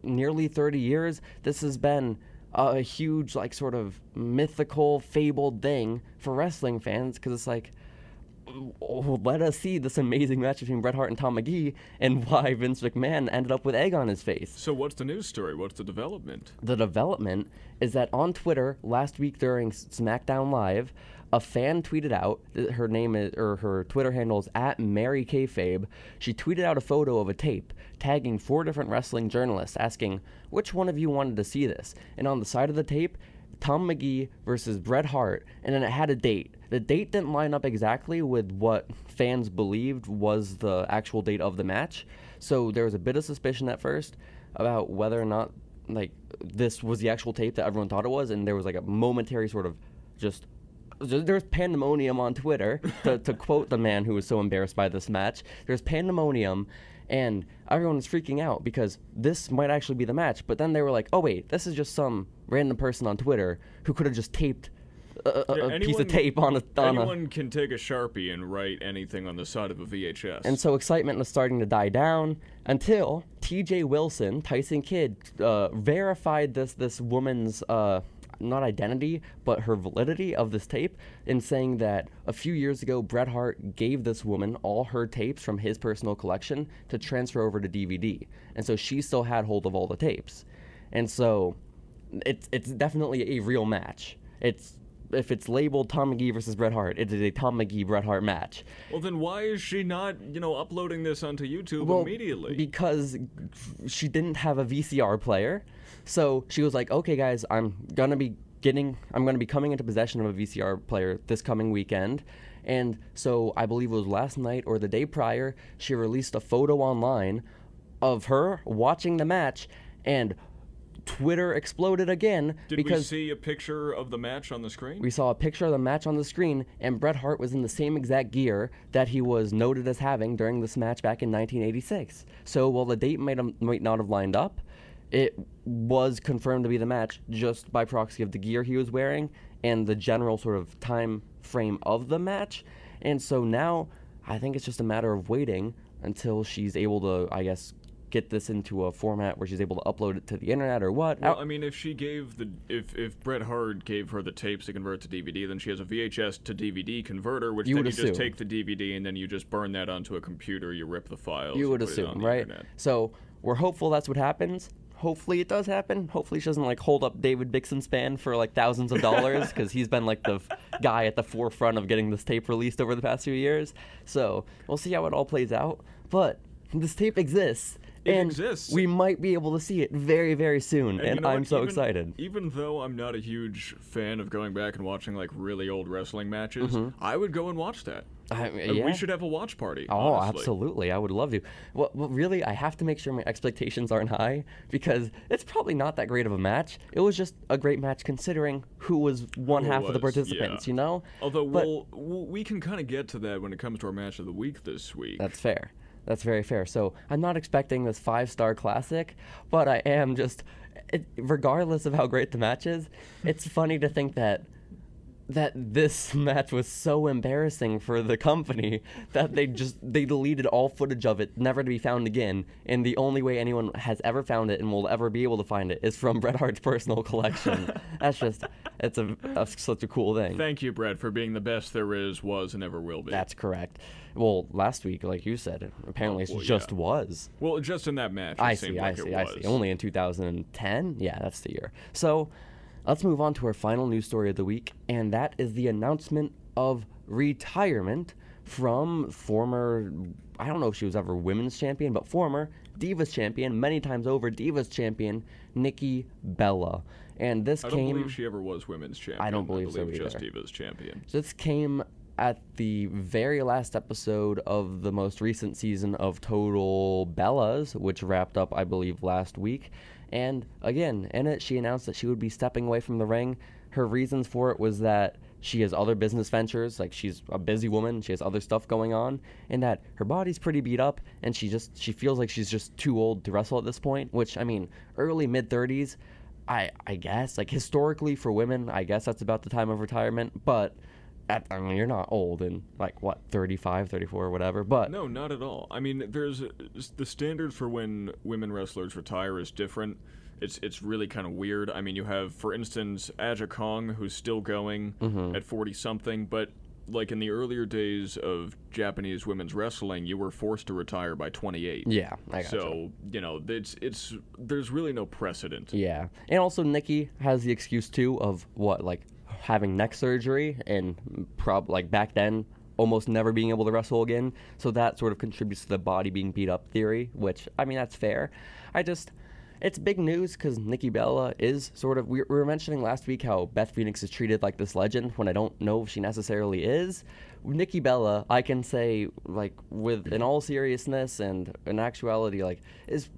nearly 30 years, this has been a huge like sort of mythical fabled thing for wrestling fans, because it's like, let us see this amazing match between Bret Hart and Tom Magee, and why Vince McMahon ended up with egg on his face. So what's the news story? What's the development? The development is that on Twitter last week during Smackdown Live, a fan tweeted out, her name is, or her Twitter handle is @MaryKayfabe. She tweeted out a photo of a tape, tagging 4 different wrestling journalists, asking which one of you wanted to see this. And on the side of the tape, Tom Magee versus Bret Hart, and then it had a date. The date didn't line up exactly with what fans believed was the actual date of the match, so there was a bit of suspicion at first about whether or not like this was the actual tape that everyone thought it was, and there was like a momentary sort of just there's pandemonium on Twitter, to quote the man who was so embarrassed by this match. There's pandemonium, and everyone was freaking out because this might actually be the match. But then they were like, oh, wait, this is just some random person on Twitter who could have just taped a piece of tape on a... Anyone can take a Sharpie and write anything on the side of a VHS. And so excitement was starting to die down until TJ Wilson, Tyson Kidd, verified this woman's... not identity, but her validity of this tape, in saying that a few years ago, Bret Hart gave this woman all her tapes from his personal collection to transfer over to DVD. And so she still had hold of all the tapes. And so it's definitely a real match. If it's labeled Tom Magee versus Bret Hart, it is a Tom Magee Bret Hart match. Well, then why is she not, uploading this onto YouTube immediately? Because she didn't have a VCR player. So she was like, okay, guys, I'm going to be coming into possession of a VCR player this coming weekend. And so I believe it was last night or the day prior, she released a photo online of her watching the match, and Twitter exploded again. Did we see a picture of the match on the screen? We saw a picture of the match on the screen, and Bret Hart was in the same exact gear that he was noted as having during this match back in 1986. So while the date might not have lined up, it was confirmed to be the match just by proxy of the gear he was wearing and the general sort of time frame of the match. And so now I think it's just a matter of waiting until she's able to, I guess, get this into a format where she's able to upload it to the internet or what. Well, I mean, if she gave if Bret Hart gave her the tapes to convert to DVD, then she has a VHS to DVD converter, which then you just take the DVD and then you just burn that onto a computer, you rip the files. You would assume, right? Internet. So we're hopeful that's what happens. Hopefully it does happen. Hopefully she doesn't hold up David Dixon's band for thousands of dollars, because he's been the guy at the forefront of getting this tape released over the past few years. So we'll see how it all plays out. But this tape exists. It exists. We might be able to see it very, very soon, and I'm so excited. Even though I'm not a huge fan of going back and watching really old wrestling matches, I would go and watch that. Yeah. We should have a watch party. Oh, honestly. Absolutely. I would love to. Well, really, I have to make sure my expectations aren't high, because it's probably not that great of a match. It was just a great match considering who was half of the participants, Although we can kind of get to that when it comes to our match of the week this week. That's fair. That's very fair. So I'm not expecting this 5-star classic, but I am regardless of how great the match is, it's funny to think that this match was so embarrassing for the company that they deleted all footage of it, never to be found again. And the only way anyone has ever found it and will ever be able to find it is from Bret Hart's personal collection. That's such a cool thing. Thank you, Bret, for being the best there is, was, and ever will be. That's correct. Well, last week, like you said, apparently was. Well, just in that match, I see. Only in 2010? Yeah, that's the year. So let's move on to our final news story of the week, and that is the announcement of retirement from former, I don't know if she was ever women's champion, but former Divas champion, many times over Divas champion, Nikki Bella. And I don't believe she ever was women's champion. I don't believe so either. Just Divas champion. So this came at the very last episode of the most recent season of Total Bellas, which wrapped up, I believe, last week. And again, in it, she announced that she would be stepping away from the ring. Her reasons for it was that she has other business ventures, like she's a busy woman, she has other stuff going on, and that her body's pretty beat up, and she feels like she's just too old to wrestle at this point, which, I mean, early mid-30s, I guess, like historically for women, I guess that's about the time of retirement, but I mean, you're not old in, like, what, 35, 34, whatever, but... No, not at all. I mean, there's the standard for when women wrestlers retire is different. It's really kind of weird. I mean, you have, for instance, Aja Kong, who's still going at 40-something, but, like, in the earlier days of Japanese women's wrestling, you were forced to retire by 28. Yeah, I gotcha. So, you know, there's really no precedent. Yeah. And also, Nikki has the excuse, too, of, what, like, having neck surgery and like back then almost never being able to wrestle again, so that sort of contributes to the body being beat up theory, which, I mean, that's fair. It's big news because Nikki Bella is sort of, we were mentioning last week how Beth Phoenix is treated like this legend when I don't know if she necessarily is. Nikki Bella, I can say, like, in all seriousness and in actuality, like, is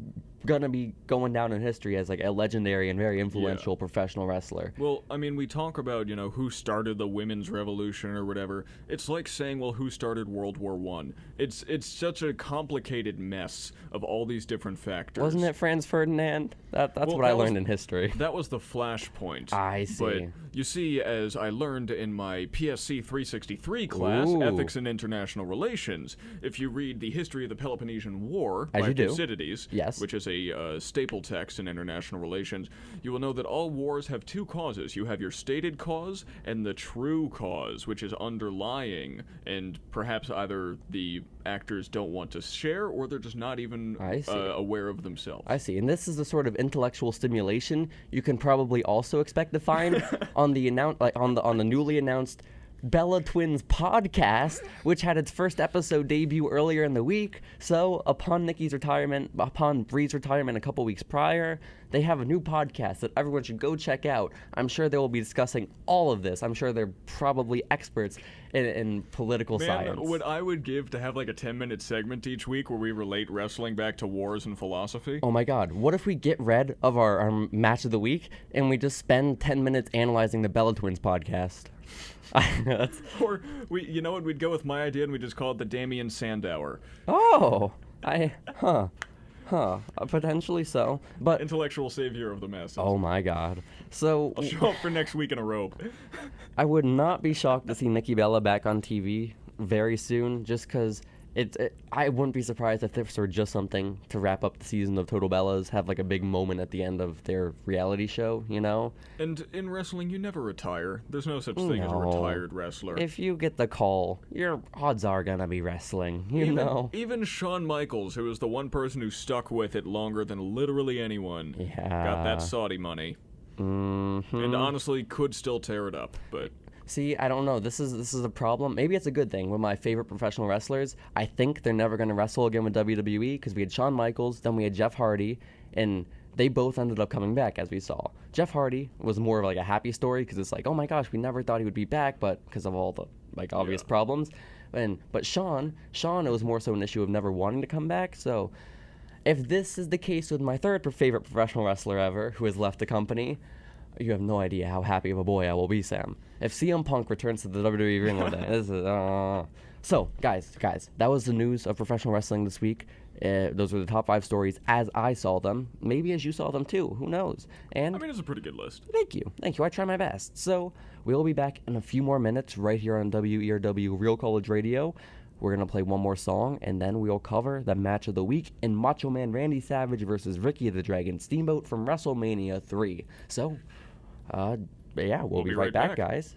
gonna be going down in history as, like, a legendary and very influential professional wrestler. Well, I mean, we talk about, you know, who started the women's revolution or whatever. It's like saying, well, who started World War I? It's such a complicated mess of all these different factors. Wasn't it Franz Ferdinand? That's what I learned in history. That was the flashpoint. I see. But you see, as I learned in my PSC 363 class, Ethics and International Relations, if you read the History of the Peloponnesian War by Thucydides, which is a staple text in international relations, you will know that all wars have two causes. You have your stated cause and the true cause, which is underlying, and perhaps either the actors don't want to share or they're just not even aware of themselves. I see. And this is the sort of intellectual stimulation you can probably also expect to find on the on the newly announced Bella Twins podcast, which had its first episode debut earlier in the week. So upon Bree's retirement a couple weeks prior, they have a new podcast that everyone should go check out. I'm sure they will be discussing all of this. I'm sure they're probably experts in political science. What I would give to have like a 10-minute segment each week where we relate wrestling back to wars and philosophy. Oh my god, what if we get rid of our match of the week and we just spend 10 minutes analyzing the Bella Twins podcast? Or we'd go with my idea and we just call it the Damien Sandow. Oh, potentially so, but intellectual savior of the masses. Oh my god. So I'll show up for next week in a robe. I would not be shocked to see Nikki Bella back on TV very soon, just because I wouldn't be surprised if this were just something to wrap up the season of Total Bellas, have like a big moment at the end of their reality show, you know? And in wrestling, you never retire. There's no such thing as a retired wrestler. If you get the call, your odds are gonna be wrestling, you know? Even Shawn Michaels, who was the one person who stuck with it longer than literally anyone, got that Saudi money. Mm-hmm. And honestly, could still tear it up, but... See, I don't know. This is a problem. Maybe it's a good thing. With my favorite professional wrestlers, I think they're never going to wrestle again with WWE because we had Shawn Michaels, then we had Jeff Hardy, and they both ended up coming back, as we saw. Jeff Hardy was more of like a happy story because it's like, oh my gosh, we never thought he would be back, but because of all the like obvious problems. But Shawn, it was more so an issue of never wanting to come back. So if this is the case with my third favorite professional wrestler ever, who has left the company, you have no idea how happy of a boy I will be, Sam. If CM Punk returns to the WWE ring one day, this is So, guys, that was the news of professional wrestling this week. Those were the top 5 stories as I saw them. Maybe as you saw them too. Who knows? And I mean, it's a pretty good list. Thank you. I try my best. So we'll be back in a few more minutes right here on WERW Real College Radio. We're going to play one more song, and then we'll cover the match of the week in Macho Man Randy Savage versus Ricky the Dragon Steamboat from WrestleMania 3. So, we'll be right back, guys.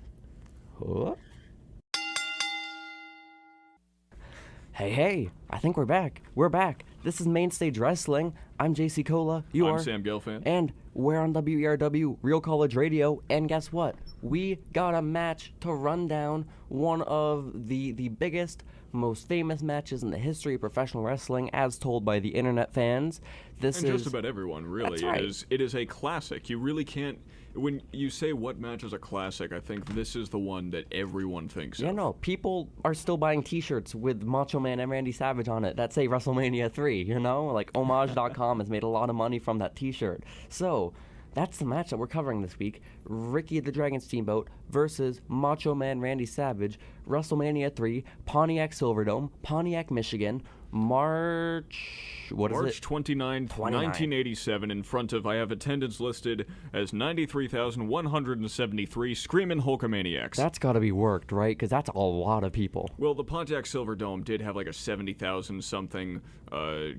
Hey, I think we're back. We're back. This is Mainstage Wrestling. I'm Jacy Cola. I'm Sam Gelfand. And we're on WERW Real College Radio. And guess what? We got a match to run down, one of the biggest, most famous matches in the history of professional wrestling, as told by the internet fans. Just about everyone, really. That's right. It is a classic. You really can't. When you say what match is a classic, I think this is the one that everyone thinks of. Yeah, no, people are still buying T-shirts with Macho Man and Randy Savage on it that say WrestleMania 3, you know? Like, Homage.com has made a lot of money from that T-shirt. So, that's the match that we're covering this week. Ricky the Dragon Steamboat versus Macho Man Randy Savage. WrestleMania 3, Pontiac Silverdome, Pontiac, Michigan. March 29th, 1987, in front of, I have attendance listed as 93,173 screaming Hulkamaniacs. That's got to be worked, right? Because that's a lot of people. Well, the Pontiac Silverdome did have like a 70,000 something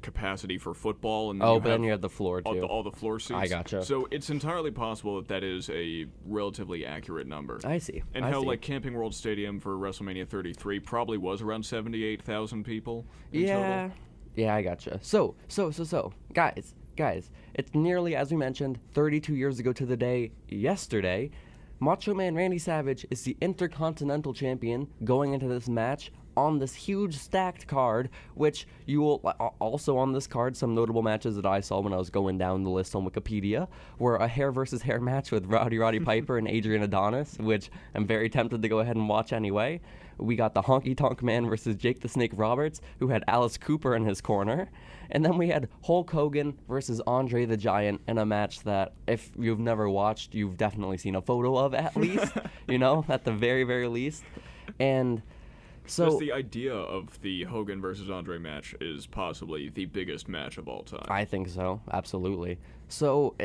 capacity for football. And but then you had the floor, too. All the floor seats. I gotcha. So it's entirely possible that is a relatively accurate number. I see. And like Camping World Stadium for WrestleMania 33 probably was around 78,000 people in total. Yeah, I gotcha. So, guys, it's nearly, as we mentioned, 32 years ago to the day yesterday. Macho Man Randy Savage is the Intercontinental Champion going into this match on this huge stacked card, which you will also on this card, some notable matches that I saw when I was going down the list on Wikipedia were a hair versus hair match with Roddy Piper and Adrian Adonis, which I'm very tempted to go ahead and watch anyway. We got the Honky Tonk Man versus Jake the Snake Roberts, who had Alice Cooper in his corner. And then we had Hulk Hogan versus Andre the Giant in a match that, if you've never watched, you've definitely seen a photo of at least, at the very, very least. And so just the idea of the Hogan versus Andre match is possibly the biggest match of all time. I think so, absolutely. So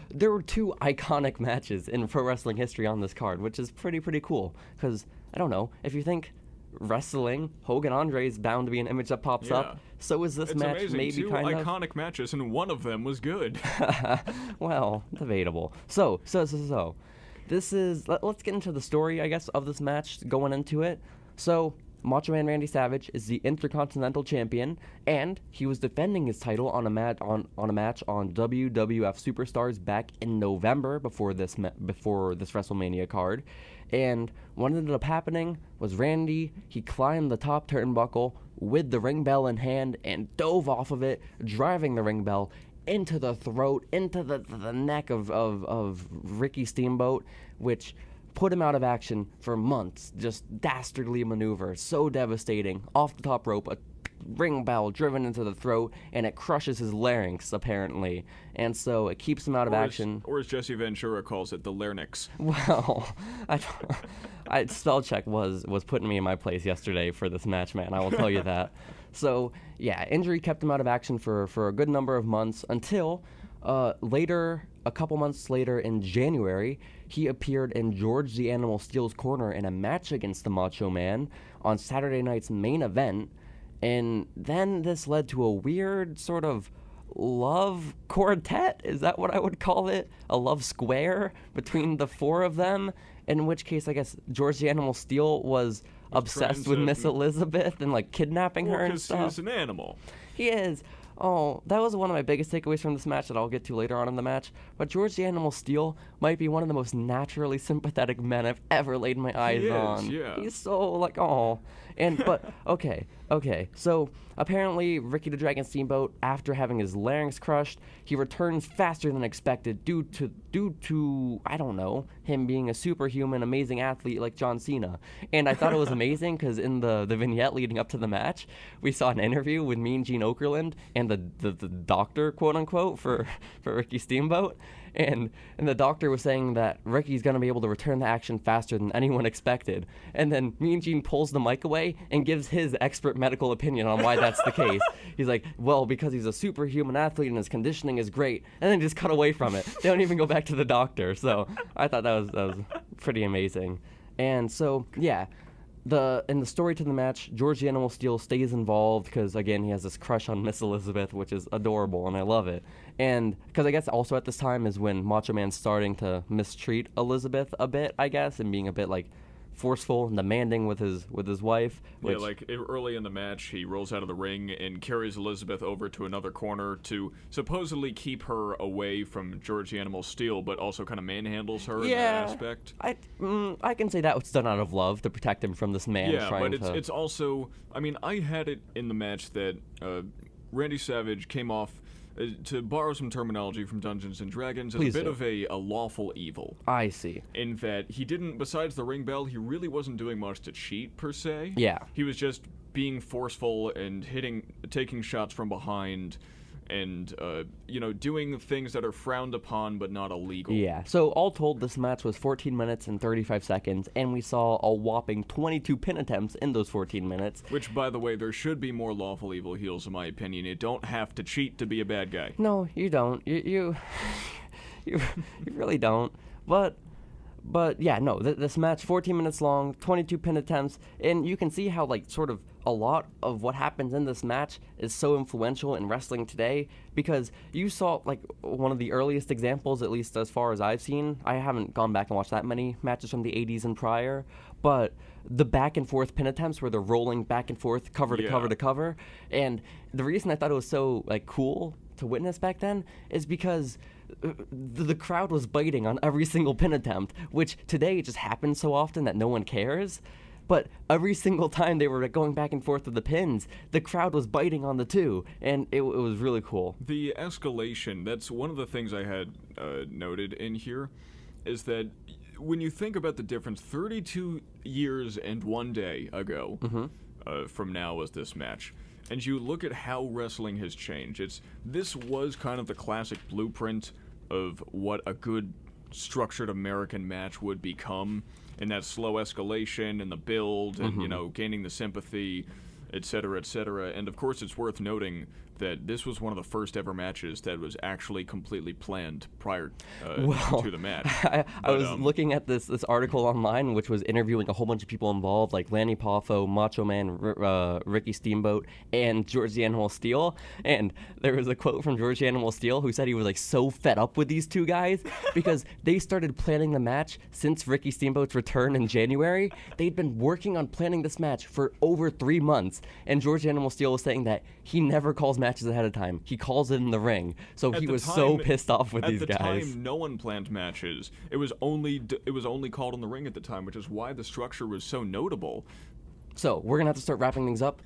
there were two iconic matches in pro wrestling history on this card, which is pretty cool. Because I don't know, if you think wrestling, Hogan Andre is bound to be an image that pops up. So is this match amazing. Maybe Two kind of iconic matches, and one of them was good. Well, debatable. So this is let's get into the story, I guess, of this match going into it. So Macho Man Randy Savage is the Intercontinental Champion, and he was defending his title on a match on WWF Superstars back in November before this WrestleMania card. And what ended up happening was Randy, he climbed the top turnbuckle with the ring bell in hand and dove off of it, driving the ring bell into the throat, into the neck of Ricky Steamboat, which put him out of action for months. Just dastardly maneuver, so devastating. Off the top rope, a ring bell driven into the throat, and it crushes his larynx, apparently. And so it keeps him out of action. Or as Jesse Ventura calls it, the larynx. Well, spell check was putting me in my place yesterday for this match, man. I will tell you that. So, yeah, injury kept him out of action for a good number of months until later, a couple months later in January, he appeared in George the Animal Steel's corner in a match against the Macho Man on Saturday night's main event. And then this led to a weird sort of love quartet, is that what I would call it? A love square between the four of them, in which case I guess George the Animal Steel was obsessed with Miss Elizabeth and like kidnapping her and stuff. He's an animal. He is. Oh, that was one of my biggest takeaways from this match that I'll get to later on in the match. But George the Animal Steel might be one of the most naturally sympathetic men I've ever laid my eyes on. Yeah. He's so like, oh. But, okay. So, apparently, Ricky the Dragon Steamboat, after having his larynx crushed, he returns faster than expected due to, I don't know, him being a superhuman, amazing athlete like John Cena. And I thought it was amazing because in the vignette leading up to the match, we saw an interview with Mean Gene Okerlund and the doctor, quote unquote, for Ricky Steamboat. And the doctor was saying that Ricky's going to be able to return the action faster than anyone expected. And then Mean Gene pulls the mic away and gives his expert medical opinion on why that's the case. He's like, well, because he's a superhuman athlete and his conditioning is great. And then just cut away from it. They don't even go back to the doctor. So I thought that was pretty amazing. And so, yeah. In the story to the match, George the Animal Steel stays involved because, again, he has this crush on Miss Elizabeth, which is adorable, and I love it. And because I guess also at this time is when Macho Man's starting to mistreat Elizabeth a bit, I guess, and being a bit, like, forceful and demanding with his wife. Yeah, like early in the match, he rolls out of the ring and carries Elizabeth over to another corner to supposedly keep her away from George the Animal Steel, but also kind of manhandles her in that aspect. I can say that was done out of love to protect him from this man. Yeah, but it's also, I mean, I had it in the match that Randy Savage came off, to borrow some terminology from Dungeons & Dragons, as a bit of a lawful evil. I see. In that he didn't, besides the ring bell, he really wasn't doing much to cheat, per se. Yeah. He was just being forceful and taking shots from behind, and, doing things that are frowned upon but not illegal. Yeah, so all told, this match was 14 minutes and 35 seconds, and we saw a whopping 22 pin attempts in those 14 minutes. Which, by the way, there should be more lawful evil heels, in my opinion. You don't have to cheat to be a bad guy. No, you don't. You really don't. But yeah, no, this match, 14 minutes long, 22 pin attempts, and you can see how, like, sort of a lot of what happens in this match is so influential in wrestling today, because you saw, like, one of the earliest examples, at least as far as I've seen. I haven't gone back and watched that many matches from the 80s and prior, but the back and forth pin attempts where they're rolling back and forth, cover to cover to cover, and the reason I thought it was so, like, cool to witness back then is because the crowd was biting on every single pin attempt, which today just happens so often that no one cares. But every single time they were going back and forth with the pins, the crowd was biting on the two, and it was really cool. The escalation, that's one of the things I had noted in here, is that when you think about the difference, 32 years and 1 day ago from now was this match, and you look at how wrestling has changed. This was kind of the classic blueprint of what a good structured American match would become, and that slow escalation and the build and gaining the sympathy, etc., etc. And of course, it's worth noting that this was one of the first ever matches that was actually completely planned prior to the match. I was looking at this article online, which was interviewing a whole bunch of people involved, like Lanny Poffo, Macho Man, Ricky Steamboat, and George the Animal Steel. And there was a quote from George the Animal Steel who said he was, like, so fed up with these two guys because they started planning the match since Ricky Steamboat's return in January. They'd been working on planning this match for over 3 months, and George the Animal Steel was saying that he never calls matches ahead of time. He calls it in the ring. So he was so pissed off with these guys. At the time, no one planned matches. It was only called in the ring at the time, which is why the structure was so notable. So we're gonna have to start wrapping things up.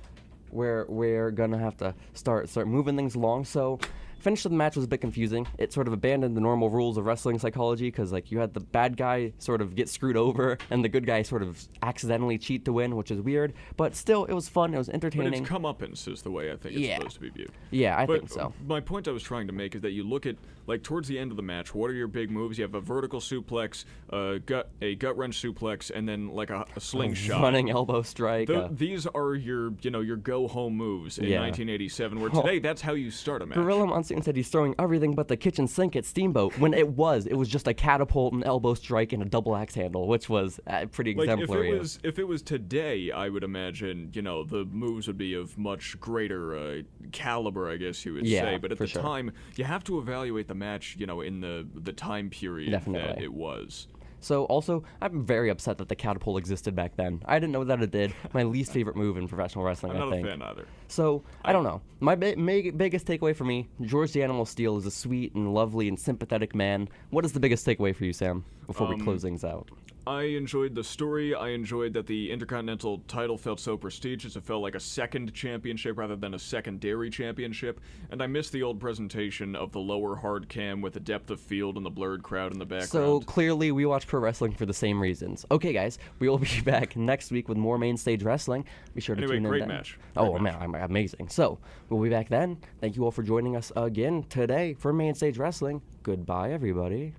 We're gonna have to start moving things along. So finish of the match was a bit confusing. It sort of abandoned the normal rules of wrestling psychology, because, like, you had the bad guy sort of get screwed over and the good guy sort of accidentally cheat to win, which is weird. But still, it was fun. It was entertaining. But it's comeuppance is the way I think it's supposed to be viewed. Yeah, I think so. My point I was trying to make is that you look at, like, towards the end of the match, what are your big moves? You have a vertical suplex, a gut wrench suplex, and then, like, a slingshot. Running elbow strike. These are your go home moves in 1987, where today that's how you start a match. Gorilla Monsoon said he's throwing everything but the kitchen sink at Steamboat, when it was just a catapult, an elbow strike, and a double axe handle, which was pretty exemplary. If it was today, I would imagine, the moves would be of much greater caliber, I guess you would say. But at the time, you have to evaluate the match, in the time period that it was. So also, I'm very upset that the catapult existed back then. I didn't know that it did. My least favorite move in professional wrestling, I think. I'm not a fan either. So, I don't know. My biggest takeaway for me, George the Animal Steel is a sweet and lovely and sympathetic man. What is the biggest takeaway for you, Sam, before we close things out? I enjoyed the story. I enjoyed that the Intercontinental title felt so prestigious. It felt like a second championship rather than a secondary championship. And I missed the old presentation of the lower hard cam with the depth of field and the blurred crowd in the background. So clearly we watch pro wrestling for the same reasons. Okay, guys, we will be back next week with more Main Stage Wrestling. Be sure to tune in then. Great match. Man, amazing. So we'll be back then. Thank you all for joining us again today for Main Stage Wrestling. Goodbye, everybody.